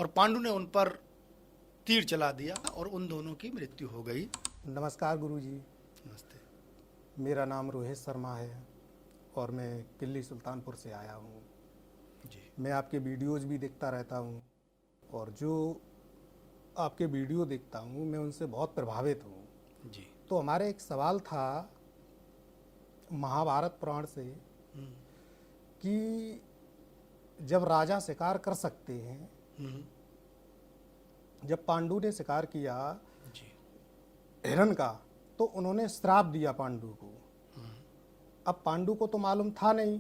और पांडु ने उन पर तीर चला दिया और उन दोनों की मृत्यु हो गई। नमस्कार गुरुजी, नमस्ते। मेरा नाम रोहित शर्मा है और मैं किल्ली सुल्तानपुर से आया हूँ। जी मैं आपके वीडियोज़ भी देखता रहता हूँ और जो आपके वीडियो देखता हूँ मैं उनसे बहुत प्रभावित हूँ। जी। तो हमारे एक सवाल था महाभारत पुराण से कि जब राजा शिकार कर सकते हैं, जब पांडु ने शिकार किया जी। हिरण का तो उन्होंने श्राप दिया पांडु को। अब पांडु को तो मालूम था नहीं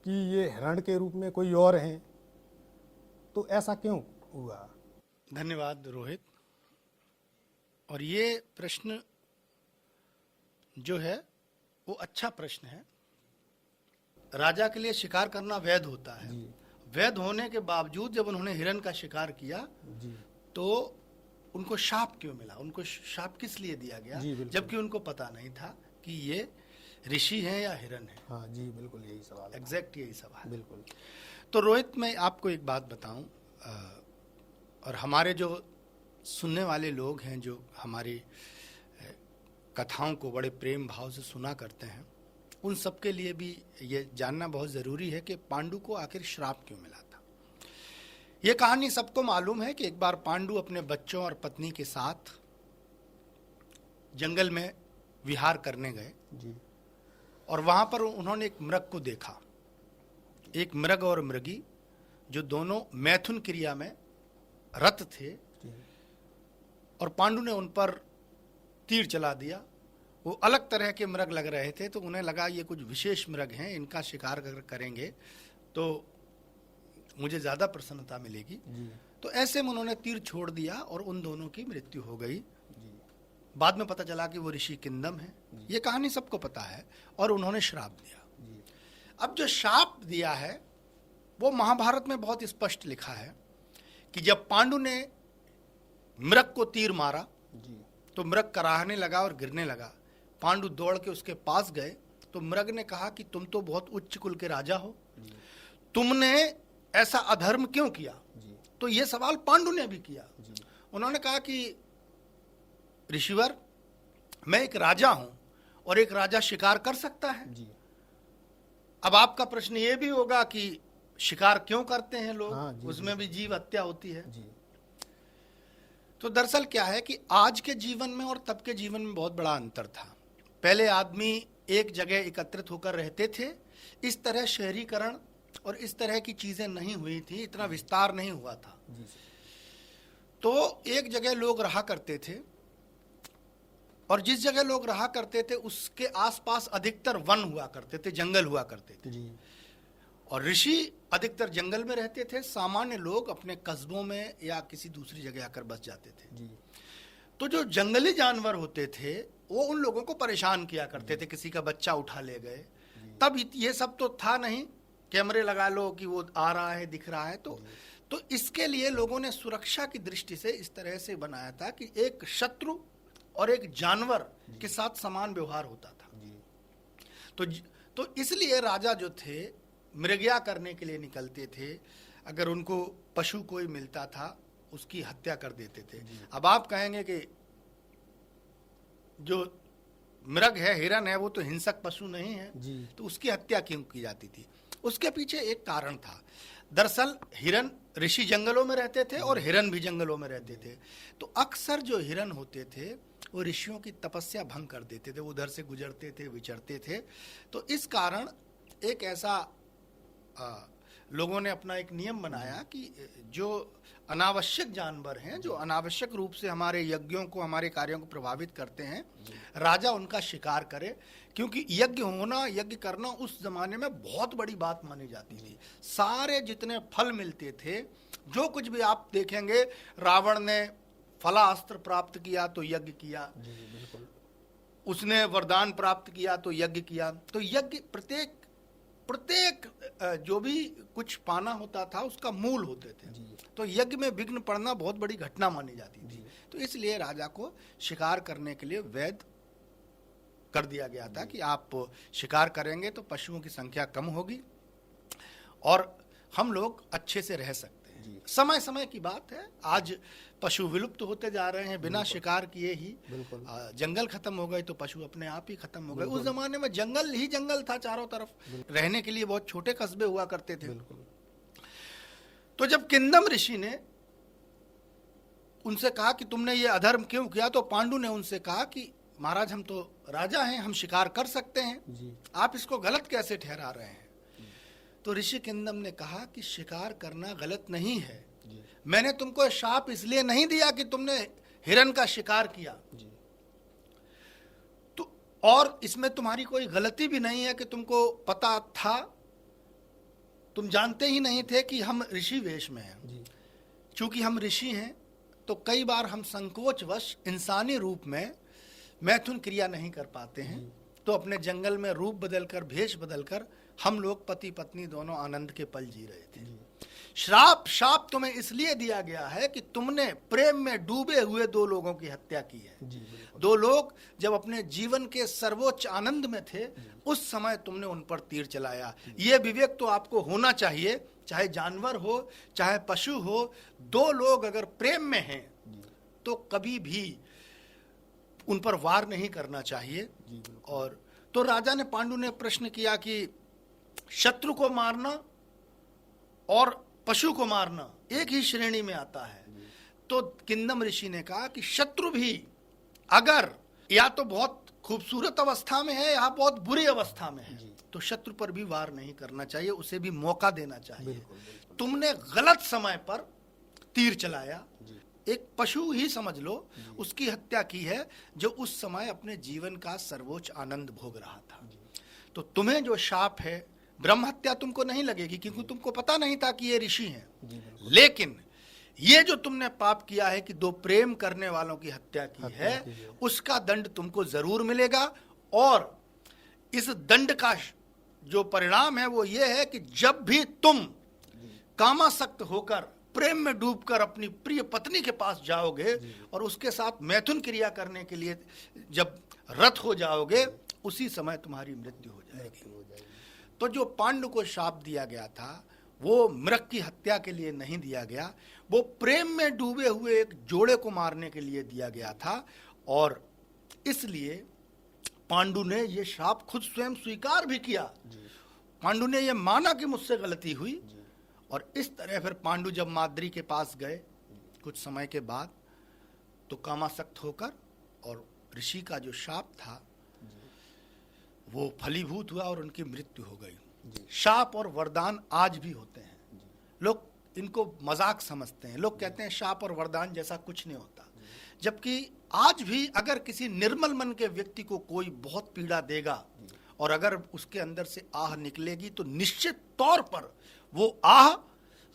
कि ये हिरण के रूप में कोई और हैं, तो ऐसा क्यों हुआ? धन्यवाद रोहित। और ये प्रश्न जो है वो अच्छा प्रश्न है। राजा के लिए शिकार करना वैध होता है। जी वैध होने के बावजूद जब उन्होंने हिरण का शिकार किया जी तो उनको शाप क्यों मिला? उनको शाप किस लिए दिया गया जी, बिल्कुल। जबकि उनको पता नहीं था कि ये ऋषि हैं या हिरण है? हाँ जी, बिल्कुल यही सवाल है। एग्जैक्ट यही सवाल। बिल्कुल। तो रोहित, मैं आपको एक बात बताऊं, और हमारे जो सुनने वाले लोग हैं जो हमारी कथाओं को बड़े प्रेम भाव से सुना करते हैं, उन सब के लिए भी ये जानना बहुत ज़रूरी है कि पांडु को आखिर श्राप क्यों मिला था। ये कहानी सबको मालूम है कि एक बार पांडु अपने बच्चों और पत्नी के साथ जंगल में विहार करने गए जी और वहाँ पर उन्होंने एक मृग को देखा। एक मृग और मृगी जो दोनों मैथुन क्रिया में रत थे, जी और पांडु ने उन पर तीर चला दिया। वो अलग तरह के मृग लग रहे थे, तो उन्हें लगा ये कुछ विशेष मृग हैं, इनका शिकार करेंगे तो मुझे ज़्यादा प्रसन्नता मिलेगी। जी तो ऐसे में उन्होंने तीर छोड़ दिया और उन दोनों की मृत्यु हो गई। जी बाद में पता चला कि वो ऋषि किंदम है। ये कहानी सबको पता है। और उन्होंने श्राप दिया। जी अब जो श्राप दिया है वो महाभारत में बहुत स्पष्ट लिखा है कि जब पांडु ने मृग को तीर मारा जी तो मृग कराहने लगा और गिरने लगा। पांडु दौड़ के उसके पास गए तो मृग ने कहा कि तुम तो बहुत उच्च कुल के राजा हो, तुमने ऐसा अधर्म क्यों किया? जी तो ये सवाल पांडु ने भी किया। जी उन्होंने कहा कि ऋषिवर, मैं एक राजा हूं और एक राजा शिकार कर सकता है। जी अब आपका प्रश्न ये भी होगा कि शिकार क्यों करते हैं लोग? हाँ, जी, उसमें भी जीव हत्या होती है। जी तो दरअसल क्या है कि आज के जीवन में और तब के जीवन में बहुत बड़ा अंतर था। पहले आदमी एक जगह एकत्रित होकर रहते थे। इस तरह शहरीकरण और इस तरह की चीजें नहीं हुई थी, इतना विस्तार नहीं हुआ था। जी तो एक जगह लोग रहा करते थे और जिस जगह लोग रहा करते थे उसके आसपास अधिकतर वन हुआ करते थे, जंगल हुआ करते थे। जी और ऋषि अधिकतर जंगल में रहते थे, सामान्य लोग अपने कस्बों में या किसी दूसरी जगह आकर बस जाते थे। जी तो जो जंगली जानवर होते थे वो उन लोगों को परेशान किया करते थे। किसी का बच्चा उठा ले गए, तब ये सब तो था नहीं, कैमरे लगा लो कि वो आ रहा है, दिख रहा है। तो इसके लिए लोगों ने सुरक्षा की दृष्टि से इस तरह से बनाया था कि एक शत्रु और एक जानवर के साथ समान व्यवहार होता था। जी तो इसलिए राजा जो थे मृगया करने के लिए निकलते थे। अगर उनको पशु कोई मिलता था उसकी हत्या कर देते थे। अब आप कहेंगे कि जो मृग है, हिरण है, वो तो हिंसक पशु नहीं है, जी तो उसकी हत्या क्यों की जाती थी? उसके पीछे एक कारण था। दरअसल हिरण, ऋषि जंगलों में रहते थे और हिरण भी जंगलों में रहते थे। तो अक्सर जो हिरण होते थे वो ऋषियों की तपस्या भंग कर देते थे, वो उधर से गुजरते थे, विचरते थे। तो इस कारण एक ऐसा लोगों ने अपना एक नियम बनाया कि जो अनावश्यक जानवर हैं, जो अनावश्यक रूप से हमारे यज्ञों को, हमारे कार्यों को प्रभावित करते हैं, राजा उनका शिकार करे। क्योंकि यज्ञ होना, यज्ञ करना उस जमाने में बहुत बड़ी बात मानी जाती थी। सारे जितने फल मिलते थे, जो कुछ भी आप देखेंगे, रावण ने फलास्त्र प्राप्त किया तो यज्ञ किया, जी बिल्कुल। उसने वरदान प्राप्त किया तो यज्ञ किया। तो यज्ञ प्रत्येक जो भी कुछ पाना होता था उसका मूल होते थे। तो यज्ञ में विघ्न पड़ना बहुत बड़ी घटना मानी जाती थी। तो इसलिए राजा को शिकार करने के लिए वैध कर दिया गया था कि आप शिकार करेंगे तो पशुओं की संख्या कम होगी और हम लोग अच्छे से रह सकते हैं। हैं। समय समय की बात है, आज पशु विलुप्त होते जा रहे हैं, बिना शिकार किए ही बिल्कुल। जंगल खत्म हो गए तो पशु अपने आप ही खत्म हो गए। उस जमाने में जंगल ही जंगल था चारों तरफ, रहने के लिए बहुत छोटे कस्बे हुआ करते थे। बिल्कुल। तो जब किंदम ऋषि ने उनसे कहा कि तुमने ये अधर्म क्यों किया, तो पांडु ने उनसे कहा कि महाराज हम तो राजा हैं, हम शिकार कर सकते हैं, जी। आप इसको गलत कैसे ठहरा रहे हैं। तो ऋषि किंदम ने कहा कि शिकार करना गलत नहीं है, जी। मैंने तुमको शाप इसलिए नहीं दिया कि तुमने हिरन का शिकार किया, जी। तो और इसमें तुम्हारी कोई गलती भी नहीं है कि तुमको पता था, तुम जानते ही नहीं थे कि हम ऋषि वेश में हैं। जी। चूंकि हम ऋषि हैं तो कई बार हम संकोचवश इंसानी रूप में मैथुन क्रिया नहीं कर पाते हैं, तो अपने जंगल में रूप बदलकर, भेष बदलकर हम लोग पति पत्नी दोनों आनंद के पल जी रहे थे। शाप तुम्हें इसलिए दिया गया है कि तुमने प्रेम में डूबे हुए दो लोगों की हत्या की है। जी, बिल्कुल। दो लोग जब अपने जीवन के सर्वोच्च आनंद में थे, उस समय तुमने उन पर तीर चलाया। ये विवेक तो आपको होना चाहिए, चाहे जानवर हो चाहे पशु हो, दो लोग अगर प्रेम में हैं तो कभी भी उन पर वार नहीं करना चाहिए। और तो राजा ने, पांडु ने प्रश्न किया कि शत्रु को मारना और पशु को मारना एक ही श्रेणी में आता है। तो किंदम ऋषि ने कहा कि शत्रु भी अगर या तो बहुत खूबसूरत अवस्था में है या बहुत बुरी अवस्था में है, तो शत्रु पर भी वार नहीं करना चाहिए, उसे भी मौका देना चाहिए। तुमने गलत समय पर तीर चलाया, एक पशु ही समझ लो, उसकी हत्या की है जो उस समय अपने जीवन का सर्वोच्च आनंद भोग रहा था। तो तुम्हें जो शाप है, ब्रह्म हत्या तुमको नहीं लगेगी क्योंकि तुमको पता नहीं था कि ये ऋषि हैं, लेकिन ये जो तुमने पाप किया है कि दो प्रेम करने वालों की हत्या की है, उसका दंड तुमको जरूर मिलेगा। और इस दंड का जो परिणाम है वो ये है कि जब भी तुम कामासक्त होकर, प्रेम में डूबकर अपनी प्रिय पत्नी के पास जाओगे और उसके साथ मैथुन क्रिया करने के लिए जब रत हो जाओगे, उसी समय तुम्हारी मृत्यु हो जाएगी। तो जो पांडु को शाप दिया गया था वो मृग की हत्या के लिए नहीं दिया गया, वो प्रेम में डूबे हुए एक जोड़े को मारने के लिए दिया गया था। और इसलिए पांडु ने ये शाप खुद स्वयं स्वीकार भी किया। पांडु ने ये माना कि मुझसे गलती हुई। और इस तरह फिर पांडु जब माद्री के पास गए कुछ समय के बाद, तो कामासक्त होकर, और ऋषि का जो शाप था वो फलीभूत हुआ और उनकी मृत्यु हो गई। शाप और वरदान आज भी होते हैं, लोग इनको मजाक समझते हैं। लोग कहते हैं शाप और वरदान जैसा कुछ नहीं होता, जबकि आज भी अगर किसी निर्मल मन के व्यक्ति को कोई बहुत पीड़ा देगा और अगर उसके अंदर से आह निकलेगी तो निश्चित तौर पर वो आह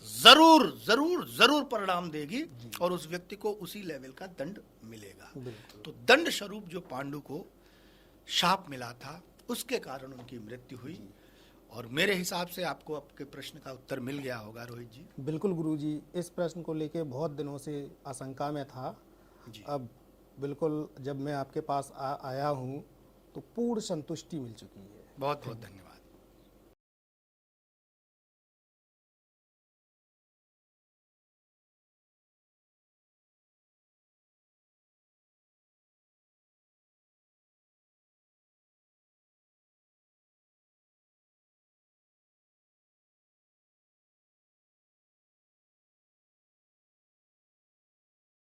जरूर जरूर जरूर परिणाम देगी और उस व्यक्ति को उसी लेवल का दंड मिलेगा। तो दंड स्वरूप जो पांडु को शाप मिला था, उसके कारण उनकी मृत्यु हुई। और मेरे हिसाब से आपको आपके प्रश्न का उत्तर मिल गया होगा रोहित जी। बिल्कुल गुरुजी, इस प्रश्न को लेके बहुत दिनों से आशंका में था जी। अब बिल्कुल जब मैं आपके पास आया हूँ तो पूर्ण संतुष्टि मिल चुकी है। बहुत बहुत धन्यवाद।